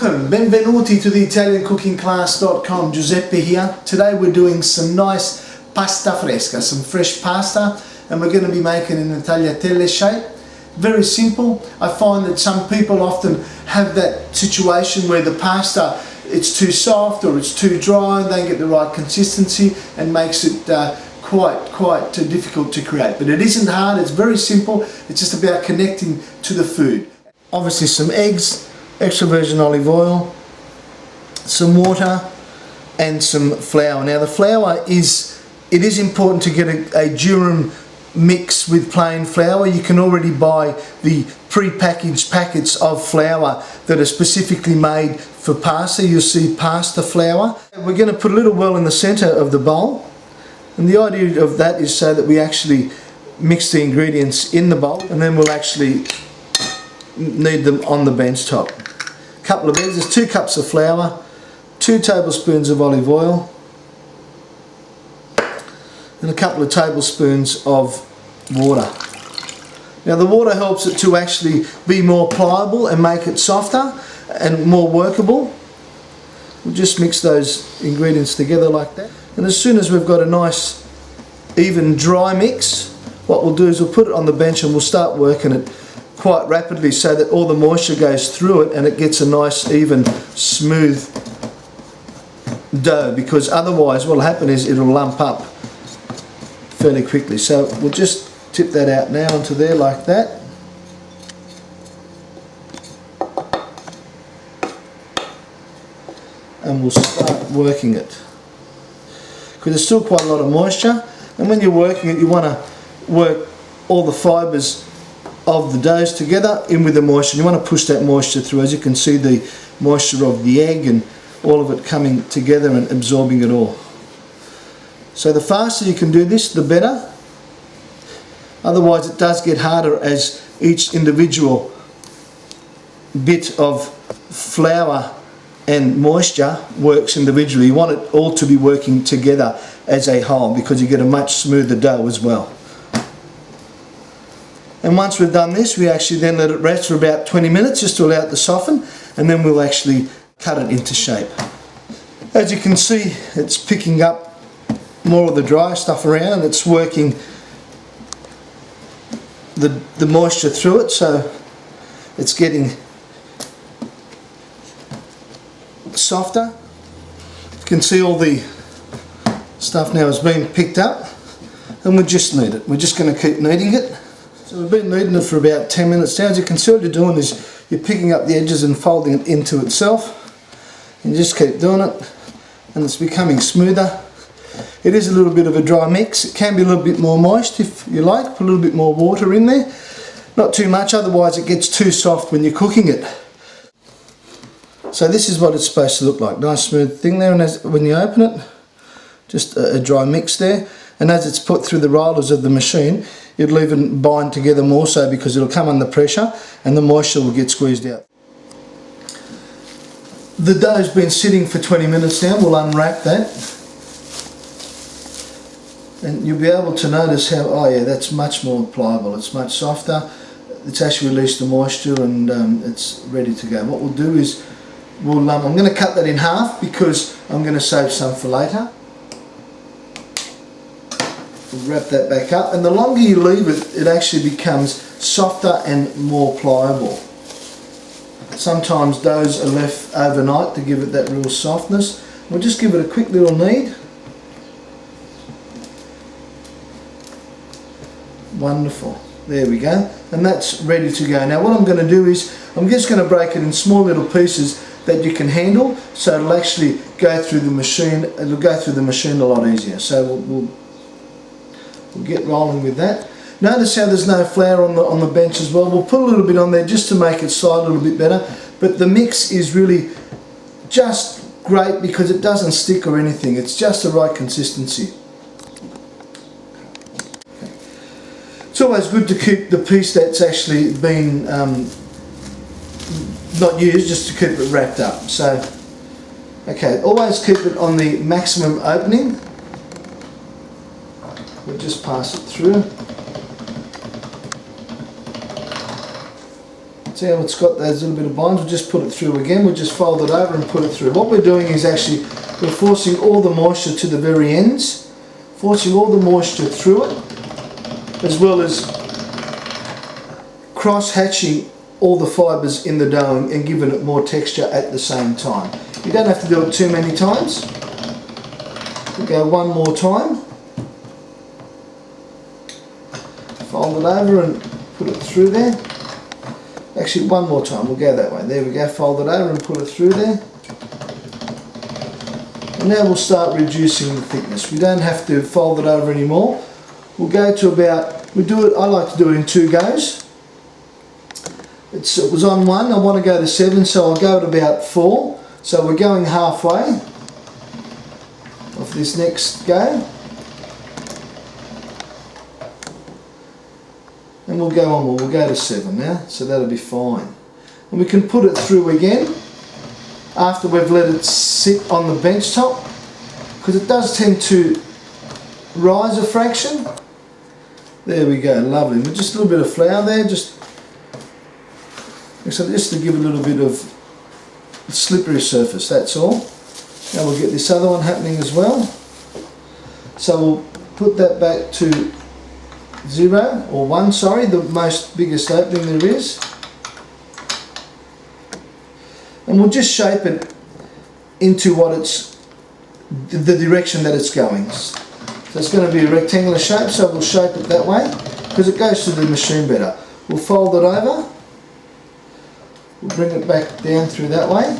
Welcome, benvenuti to the ItalianCookingClass.com. Giuseppe here. Today we're doing some nice pasta fresca, some fresh pasta, and we're going to be making it in a tagliatelle shape. Very simple. I find that some people often have that situation where the pasta, it's too soft or it's too dry, and they get the right consistency and makes it quite difficult to create. But it isn't hard, it's very simple. It's just about connecting to the food. Obviously some eggs, extra virgin olive oil, some water and some flour. Now the flour it is important to get a durum mix with plain flour. You can already buy the pre-packaged packets of flour that are specifically made for pasta. You'll see pasta flour. We're going to put a little well in the center of the bowl, and the idea of that is so that we actually mix the ingredients in the bowl, and then we'll actually knead them on the bench top. A couple of eggs, there's 2 cups of flour, 2 tablespoons of olive oil, and a couple of tablespoons of water. Now the water helps it to actually be more pliable and make it softer and more workable. We'll just mix those ingredients together like that. And as soon as we've got a nice even dry mix, what we'll do is we'll put it on the bench and we'll start working it quite rapidly so that all the moisture goes through it and it gets a nice even smooth dough, because otherwise what will happen is it'll lump up fairly quickly. So we'll just tip that out now onto there like that. And we'll start working it, because there's still quite a lot of moisture, and when you're working it you want to work all the fibres of the doughs together in with the moisture. You want to push that moisture through. As you can see, the moisture of the egg and all of it coming together and absorbing it all. So the faster you can do this, the better. Otherwise it does get harder as each individual bit of flour and moisture works individually. You want it all to be working together as a whole, because you get a much smoother dough as well. And once we've done this, we actually then let it rest for about 20 minutes just to allow it to soften, and then we'll actually cut it into shape. As you can see, it's picking up more of the dry stuff around, and it's working the moisture through it, so it's getting softer. You can see all the stuff now is being picked up, and we'll just knead it. We're just going to keep kneading it. So we've been kneading it for about 10 minutes now. As you can see, what you're doing is you're picking up the edges and folding it into itself. And you just keep doing it, and it's becoming smoother. It is a little bit of a dry mix. It can be a little bit more moist if you like. Put a little bit more water in there. Not too much, otherwise it gets too soft when you're cooking it. So this is what it's supposed to look like. Nice smooth thing there, and when you open it, just a dry mix there. And as it's put through the rollers of the machine, it'll even bind together more so, because it'll come under pressure and the moisture will get squeezed out. The dough's been sitting for 20 minutes now. We'll unwrap that, and you'll be able to notice how, oh yeah, that's much more pliable, it's much softer, it's actually released the moisture, and it's ready to go. What we'll do is I'm going to cut that in half because I'm going to save some for later. We'll wrap that back up, and the longer you leave it, it actually becomes softer and more pliable. Sometimes doughs are left overnight to give it that real softness. We'll just give it a quick little knead. Wonderful. There we go. And that's ready to go. Now what I'm going to do is I'm just going to break it in small little pieces that you can handle, so it'll actually go through the machine. It'll go through the machine a lot easier. So we'll get rolling with that. Notice how there's no flour on the bench as well. We'll put a little bit on there just to make it slide a little bit better, but the mix is really just great because it doesn't stick or anything. It's just the right consistency. Okay. It's always good to keep the piece that's actually been not used, just to keep it wrapped up. So okay, always keep it on the maximum opening. We'll just pass it through. See how it's got those little bit of binds? We'll just put it through again. We'll just fold it over and put it through. What we're doing is actually we're forcing all the moisture to the very ends, forcing all the moisture through it, as well as cross-hatching all the fibres in the dough and giving it more texture at the same time. You don't have to do it too many times. We'll go one more time. Fold it over and put it through there. Actually, one more time. We'll go that way. There we go. Fold it over and put it through there. And now we'll start reducing the thickness. We don't have to fold it over anymore. We'll go to about, I like to do it in 2 goes. It was on 1, I want to go to 7, so I'll go at about 4. So we're going halfway of this next go. And we'll go on more, we'll go to 7 now, so that'll be fine. And we can put it through again after we've let it sit on the bench top, because it does tend to rise a fraction. There we go, lovely. With just a little bit of flour there, just to give a little bit of slippery surface, that's all. Now we'll get this other one happening as well. So we'll put that back to 0, or 1, sorry, the most biggest opening there is. And we'll just shape it into what it's, the direction that it's going. So it's going to be a rectangular shape, so we'll shape it that way, because it goes to the machine better. We'll fold it over. We'll bring it back down through that way,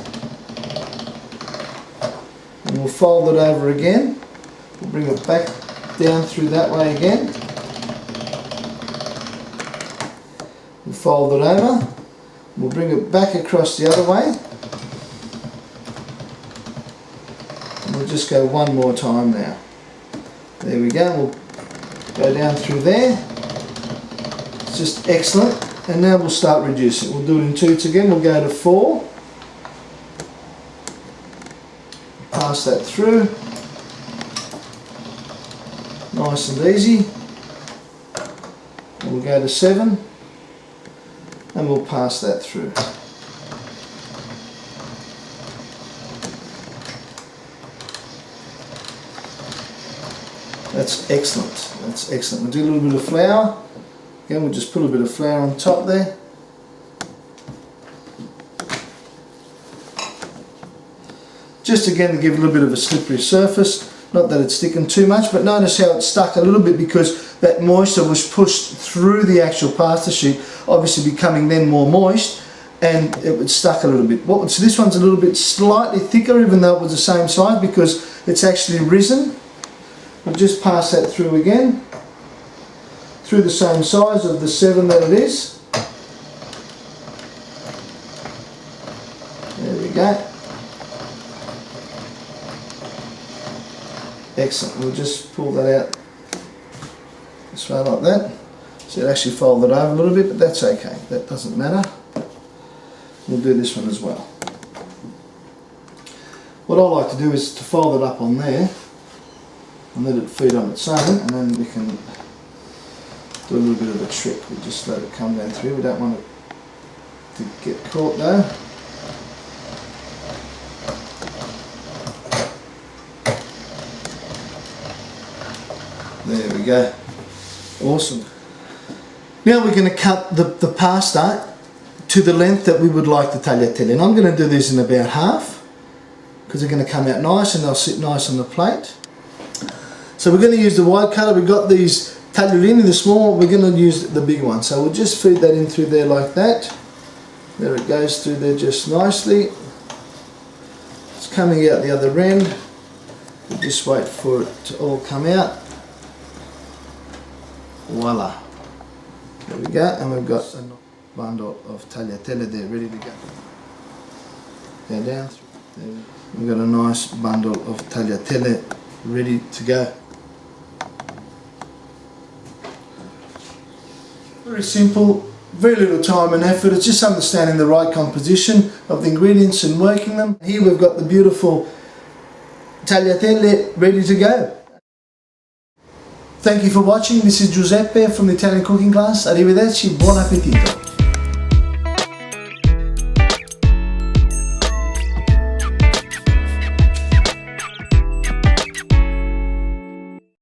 and we'll fold it over again. We'll bring it back down through that way again. We'll fold it over. We'll bring it back across the other way, and we'll just go one more time now. There we go. We'll go down through there. It's just excellent. And now we'll start reducing. We'll do it in 2s again. We'll go to 4. Pass that through. Nice and easy. And we'll go to 7. And we'll pass that through. That's excellent. That's excellent. We'll do a little bit of flour. Again, we'll just put a bit of flour on top there. Just again to give a little bit of a slippery surface. Not that it's sticking too much, but notice how it's stuck a little bit because that moisture was pushed through the actual pasta sheet, obviously becoming then more moist, and it was stuck a little bit. So this one's a little bit slightly thicker, even though it was the same size, because it's actually risen. We'll just pass that through again. Through the same size of the 7 that it is. There we go. Excellent. We'll just pull that out this way like that. So it actually folded over a little bit, but that's okay. That doesn't matter. We'll do this one as well. What I like to do is to fold it up on there and let it feed on its own, and then we can do a little bit of a trick. We just let it come down through. We don't want it to get caught though. There we go. Awesome. Now we're going to cut the pasta to the length that we would like the tagliatelle. And I'm going to do these in about half, because they're going to come out nice and they'll sit nice on the plate. So we're going to use the wide cutter. We've got these tagliolini, the small one. We're going to use the big one. So we'll just feed that in through there like that. There it goes through there just nicely. It's coming out the other end. We'll just wait for it to all come out. Voila. There we go. And we've got a bundle of tagliatelle there ready to go. Go down. There. We've got a nice bundle of tagliatelle ready to go. Very simple, very little time and effort. It's just understanding the right composition of the ingredients and working them. Here we've got the beautiful tagliatelle ready to go. Thank you for watching. This is Giuseppe from the Italian cooking class. Arrivederci, buon appetito.